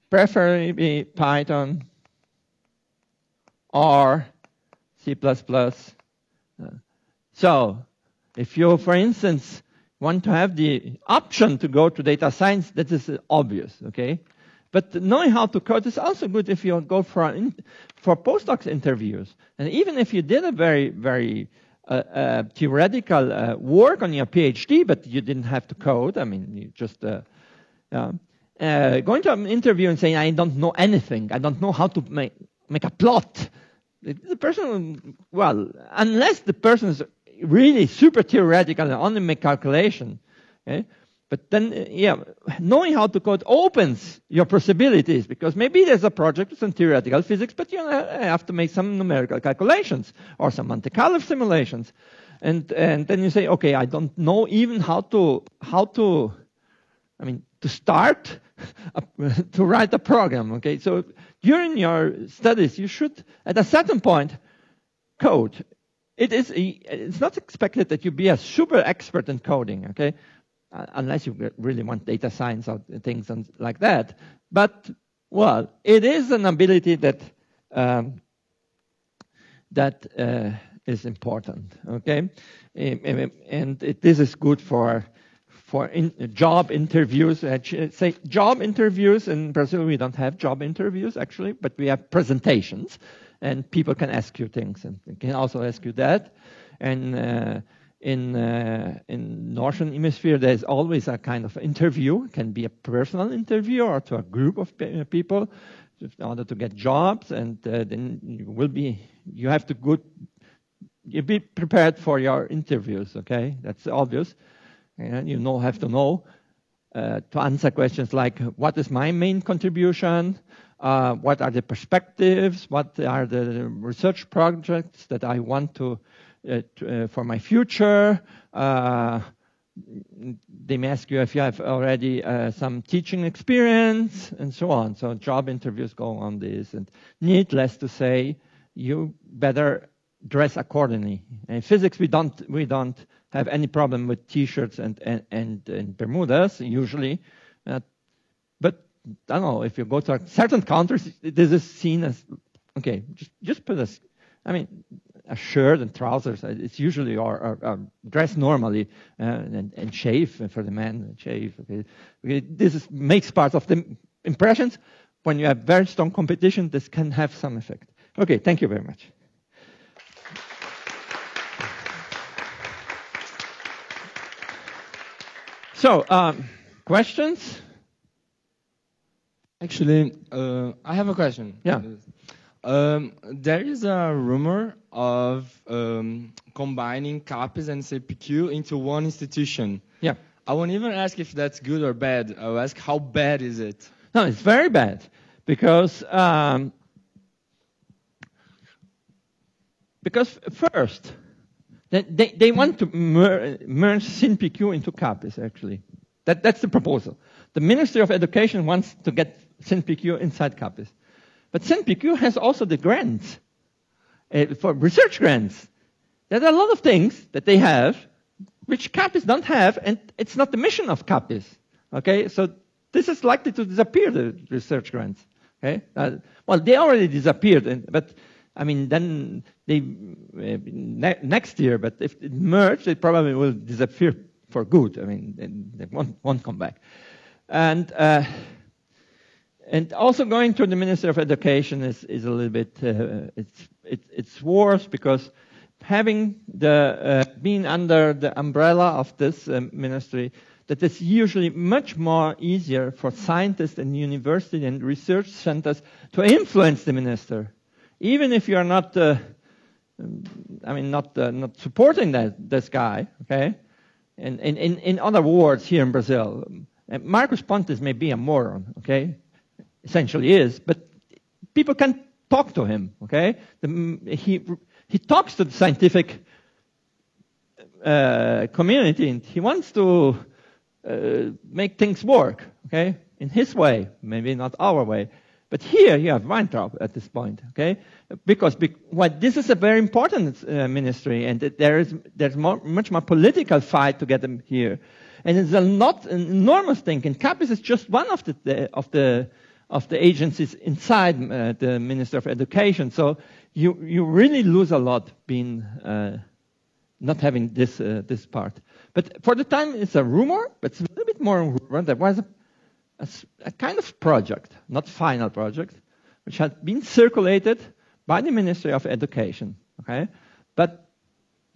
Preferably Python or C++. So, if you, for instance, want to have the option to go to data science, that is obvious, okay? But knowing how to code is also good if you go for postdocs interviews. And even if you did a very, very theoretical work on your PhD, but you didn't have to code, I mean, you just... going to an interview and saying, I don't know anything, I don't know how to make a plot. The person, well, unless the person is really super theoretical and only make calculation, okay? But then, knowing how to code opens your possibilities, because maybe there's a project with some theoretical physics, but you have to make some numerical calculations or some Monte Carlo simulations. And then you say, okay, I don't know even how to start to write a program, okay? So during your studies, you should, at a certain point, code. It's not expected that you be a super expert in coding, okay? Unless you really want data science or things like that. But, well, it is an ability that is important, okay? And this is good for job interviews. Say job interviews in Brazil, we don't have job interviews actually, but we have presentations, and people can ask you things, and they can also ask you that. And in Northern Hemisphere, there's always a kind of interview. It can be a personal interview or to a group of people in order to get jobs, and then you have to you be prepared for your interviews. Okay, that's obvious. And you have to know to answer questions like, what is my main contribution? What are the perspectives? What are the research projects that I want to for my future? They may ask you if you have already some teaching experience and so on. So job interviews go on this. And needless to say, you better dress accordingly. In physics, we don't have any problem with T-shirts and Bermudas usually. But I don't know, if you go to certain countries, this is seen as, okay, just put a shirt and trousers. It's usually or dress normally and shave for the men. Shave. Okay. This makes part of the impressions. When you have very strong competition, this can have some effect. Okay, thank you very much. So, questions? Actually, I have a question. Yeah. There is a rumor of combining CAPES and CPQ into one institution. Yeah. I won't even ask if that's good or bad. I'll ask, how bad is it? No, it's very bad, because first, they want to merge SynPQ into CAPES, actually. That's the proposal. The Ministry of Education wants to get SynPQ inside CAPES. But SynPQ has also the grants, for research grants. There are a lot of things that they have, which CAPES don't have, and it's not the mission of CAPES. Okay, so this is likely to disappear, the research grants. Okay, well, they already disappeared, but I mean, then they next year. But if it merged, it probably will disappear for good. I mean, they won't come back. And also going to the Ministry of Education is a little bit it's worse, because having being under the umbrella of this ministry, that is usually much more easier for scientists and university and research centers to influence the minister, even if you are not not supporting this guy. Okay, and in other words, here in Brazil, Marcos Pontes may be a moron. Okay. Essentially is, but people can talk to him. Okay, he talks to the scientific community, and he wants to make things work. Okay, in his way, maybe not our way. But here you have Weintraub at this point. Okay, because this is a very important ministry, and there's much more political fight to get them here, and it's an enormous thing. And CAPES is just one of the agencies inside the Ministry of Education. So you really lose a lot being not having this part. But for the time, it's a rumor, but it's a little bit more rumor. There was a kind of project, not final project, which had been circulated by the Ministry of Education. Okay, but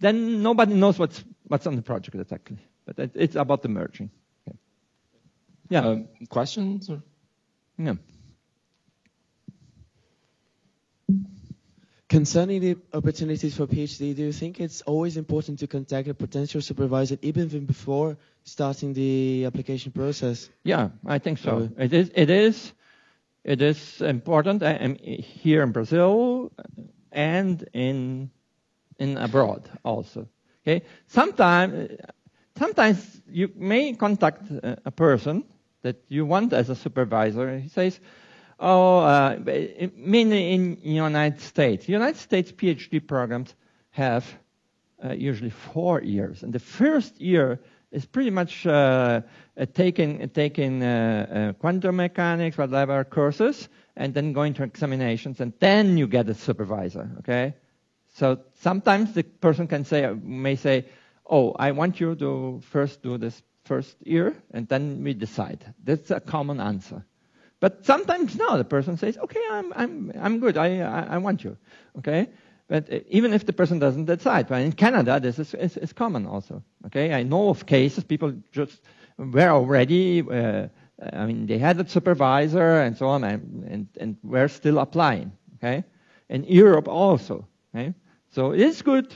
then nobody knows what's on the project exactly. But it's about the merging. Okay. Yeah. Questions? Or? Yeah. Concerning the opportunities for PhD, do you think it's always important to contact a potential supervisor even before starting the application process? Yeah, I think so. It is important here in Brazil and in abroad also. Okay, sometimes you may contact a person that you want as a supervisor, and he says, mainly in the United States. United States PhD programs have usually 4 years, and the first year is pretty much taking quantum mechanics, whatever courses, and then going to examinations, and then you get a supervisor. Okay, so sometimes the person may say, "Oh, I want you to first do this first year, and then we decide." That's a common answer. But sometimes no, the person says, "Okay, I'm good. I want you." Okay, But even if the person doesn't decide, but in Canada, this is common also. Okay, I know of cases people just were already. I mean, they had a supervisor and so on, and were still applying. Okay, in Europe also. Okay, so it's good.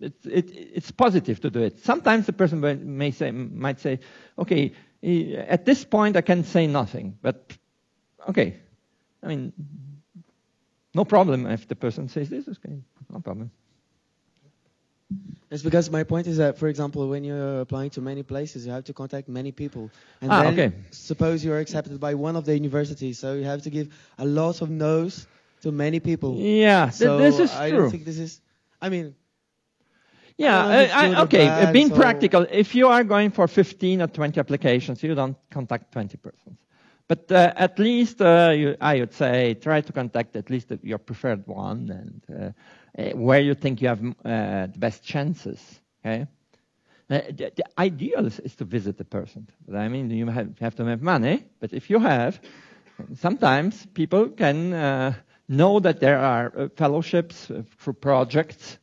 It's positive to do it. Sometimes the person might say, okay, at this point I can say nothing, but okay, I mean. No problem if the person says this, okay, no problem. It's because my point is that, for example, when you're applying to many places, you have to contact many people. And then suppose you're accepted by one of the universities, so you have to give a lot of no's to many people. Yeah, so this is true. I don't think this is, I mean... Yeah, okay, being practical, if you are going for 15 or 20 applications, you don't contact 20 persons. But at least, I would say, try to contact at least your preferred one and where you think you have the best chances. Okay, the ideal is to visit the person. But I mean, you have to have money. But if you have, sometimes people can know that there are fellowships for projects,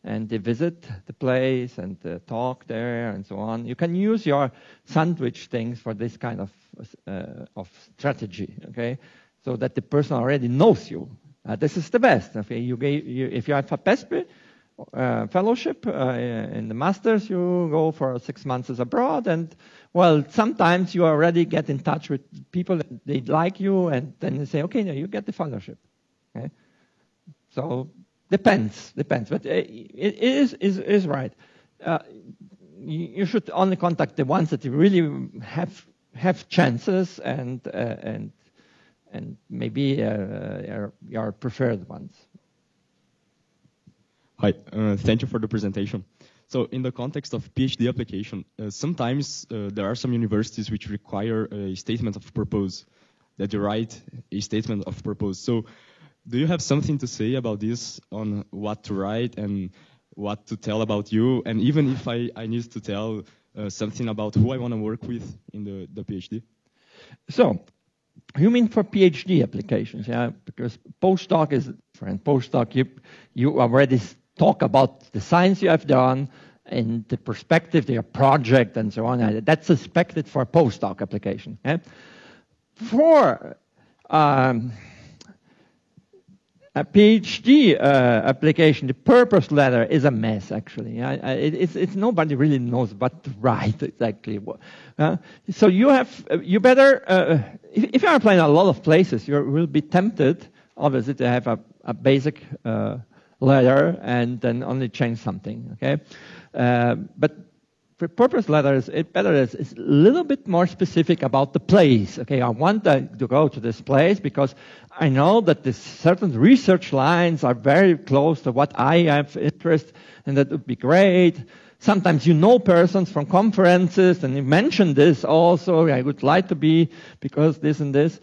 and they visit the place and talk there and so on. You can use your sandwich things for this kind of strategy, okay? So that the person already knows you. This is the best. Okay? If you have a PESP fellowship in the masters, you go for 6 months abroad, and well, sometimes you already get in touch with people that they like you, and then they say, okay, now you get the fellowship. Okay? So. Depends, but it is right. You should only contact the ones that you really have chances and maybe your preferred ones. Hi, thank you for the presentation. So in the context of PhD application, sometimes there are some universities which require a statement of purpose, that you write a statement of purpose. So do you have something to say about this, on what to write and what to tell about you? And even if I need to tell something about who I want to work with in the PhD? So, you mean for PhD applications, yeah? Because postdoc is different. Postdoc, you already talk about the science you have done and the perspective, your project and so on. That's expected for a postdoc application. Yeah? For a PhD application, the purpose letter is a mess, actually. It's nobody really knows what to write exactly. So you better, if you are applying a lot of places, you will be tempted, obviously, to have a basic letter and then only change something, okay? But for purpose letters, it's a little bit more specific about the place. Okay, I want to go to this place because I know that certain research lines are very close to what I have interest, and that would be great. Sometimes you know persons from conferences, and you mention this also. I would like to be because this and this.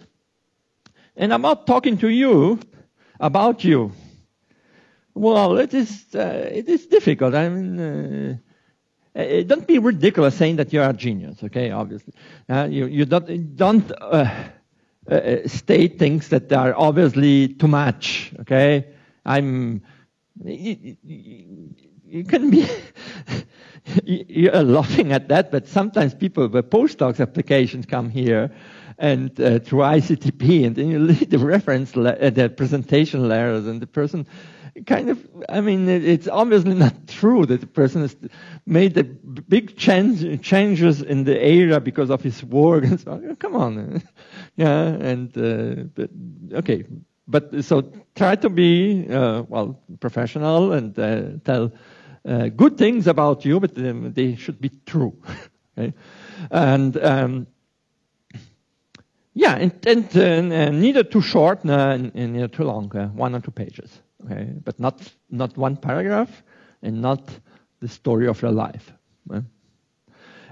And about talking to you about you. Well, it is difficult. I mean. Don't be ridiculous saying that you are a genius, okay, obviously. You don't state things that are obviously too much, okay? You can be, you're laughing at that, but sometimes people with postdocs applications come here and through ICTP, and then you read the reference, the presentation letters, and the person kind of, I mean, it's obviously not true that the person has made the big changes in the area because of his work and so on. Come on. Yeah, and, but, okay. But, so try to be, professional and tell good things about you, but they should be true. Okay? And, yeah, and neither too short, neither too long, 1 or 2 pages. Okay, but not one paragraph, and not the story of your life.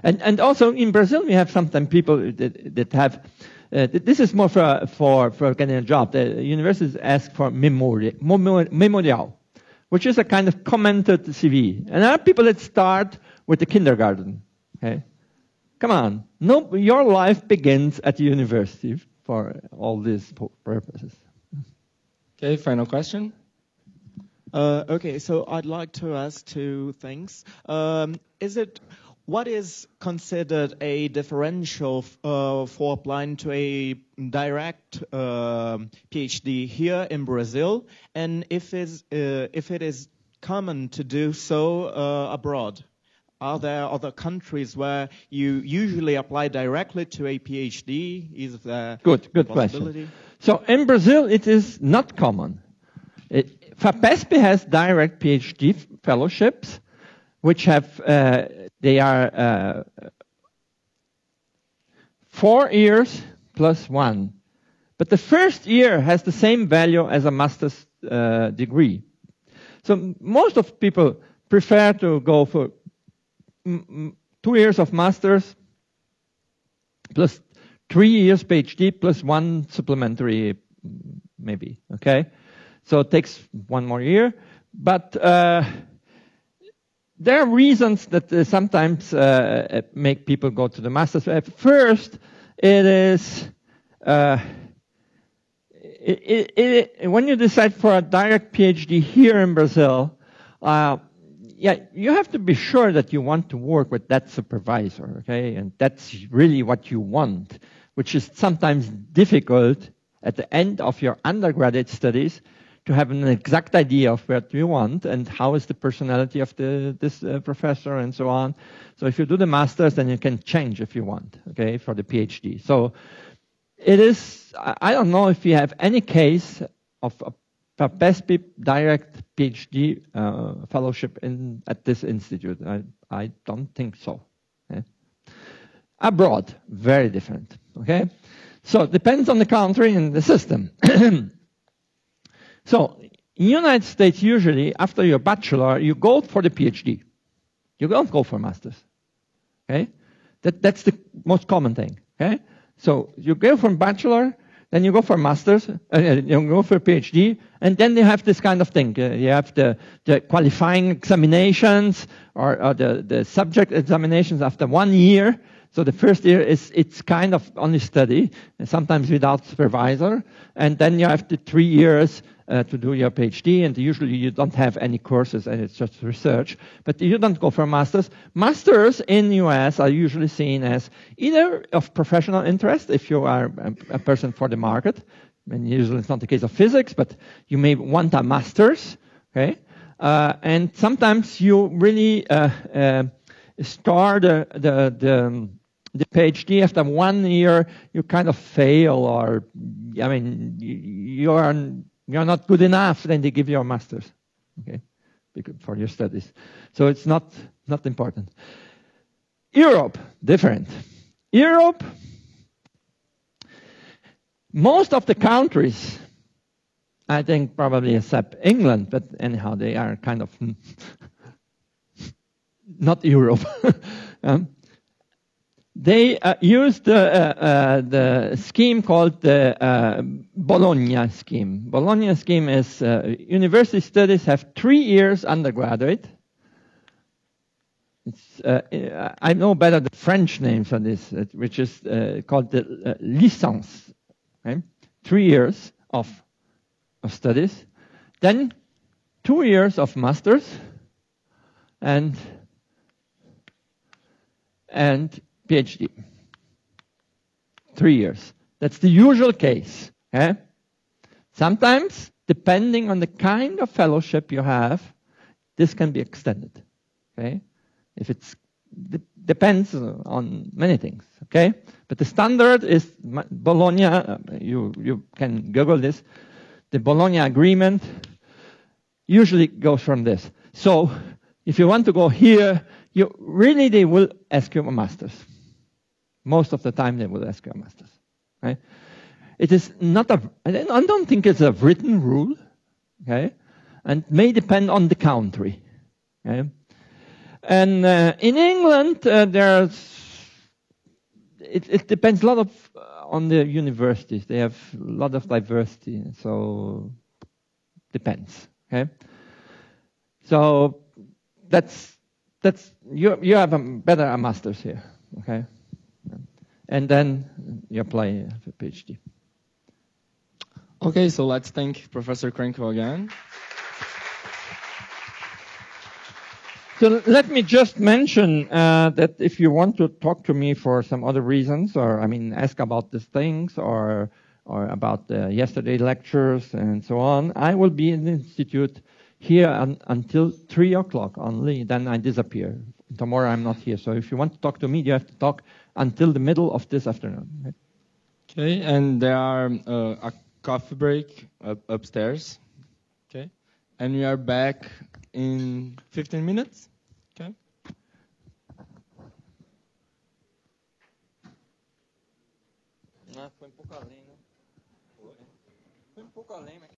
And also in Brazil, we have sometimes people that have. This is more for getting a job. The universities ask for memorial, which is a kind of commented CV. And there are people that start with the kindergarten. Okay, come on, no, your life begins at the university for all these purposes. Okay, final question. Okay, so I'd like to ask two things. What is considered a differential for applying to a direct PhD here in Brazil, and if it is common to do so abroad? Are there other countries where you usually apply directly to a PhD? Is there good question. So in Brazil, it is not common. FAPESP has direct PhD fellowships, which have they are 4 years plus 1. But the first year has the same value as a master's degree. So most of people prefer to go for 2 years of master's plus 3 years PhD plus 1 supplementary, maybe, okay? So it takes 1 more year. But there are reasons that sometimes make people go to the master's. First, it is when you decide for a direct PhD here in Brazil, you have to be sure that you want to work with that supervisor, okay? And that's really what you want, which is sometimes difficult at the end of your undergraduate studies to have an exact idea of what you want and how is the personality of this professor and so on. So if you do the master's, then you can change if you want, okay, for the PhD. So it is, I don't know if you have any case of a FAPESP direct PhD fellowship at this institute. I don't think so. Okay? Abroad, very different, okay? So it depends on the country and the system. So, in the United States, usually, after your bachelor, you go for the PhD. You don't go for master's. Okay? That's the most common thing. Okay? So, you go from bachelor, then you go for master's, you go for PhD, and then you have this kind of thing. You have the qualifying examinations or the subject examinations after 1 year. So the first year it's kind of only study, sometimes without supervisor, and then you have the 3 years to do your PhD, and usually you don't have any courses, and it's just research. But you don't go for masters. Masters in the US are usually seen as either of professional interest, if you are a person for the market, and usually it's not the case of physics, but you may want a master's, okay? And sometimes you really start the PhD after 1 year, you kind of fail, or I mean, you're not good enough. Then they give you a master's, okay, for your studies. So it's not important. Europe, different. Europe, most of the countries, I think probably except England, but anyhow, they are kind of not Europe. They use the scheme called the Bologna scheme. Bologna scheme is university studies have 3 years undergraduate. It's, I know better the French names for this, which is called the licence. Okay? 3 years of studies. Then 2 years of masters and PhD. 3 years. That's the usual case. Okay? Sometimes, depending on the kind of fellowship you have, this can be extended. Okay? If it's depends on many things. Okay? But the standard is Bologna. You can Google this. The Bologna Agreement usually goes from this. So, if you want to go here, they will ask you a master's. Most of the time they will ask you a master's. Right? It is not I don't think it's a written rule, okay? And may depend on the country. Okay? And in England, it depends a lot on the universities. They have a lot of diversity, so depends. Okay? So that's you have a master's here, okay? And then you apply for PhD. Okay, so let's thank Professor Krenko again. So let me just mention that if you want to talk to me for some other reasons, or ask about these things, or about yesterday lectures and so on, I will be in the institute here until 3 o'clock only. Then I disappear. Tomorrow I'm not here. So if you want to talk to me, you have to talk until the middle of this afternoon. Right? Okay, and there are a coffee break upstairs. Okay, and we are back in 15 minutes. Okay. Foi um pouco além, né? Foi um pouco além, mas...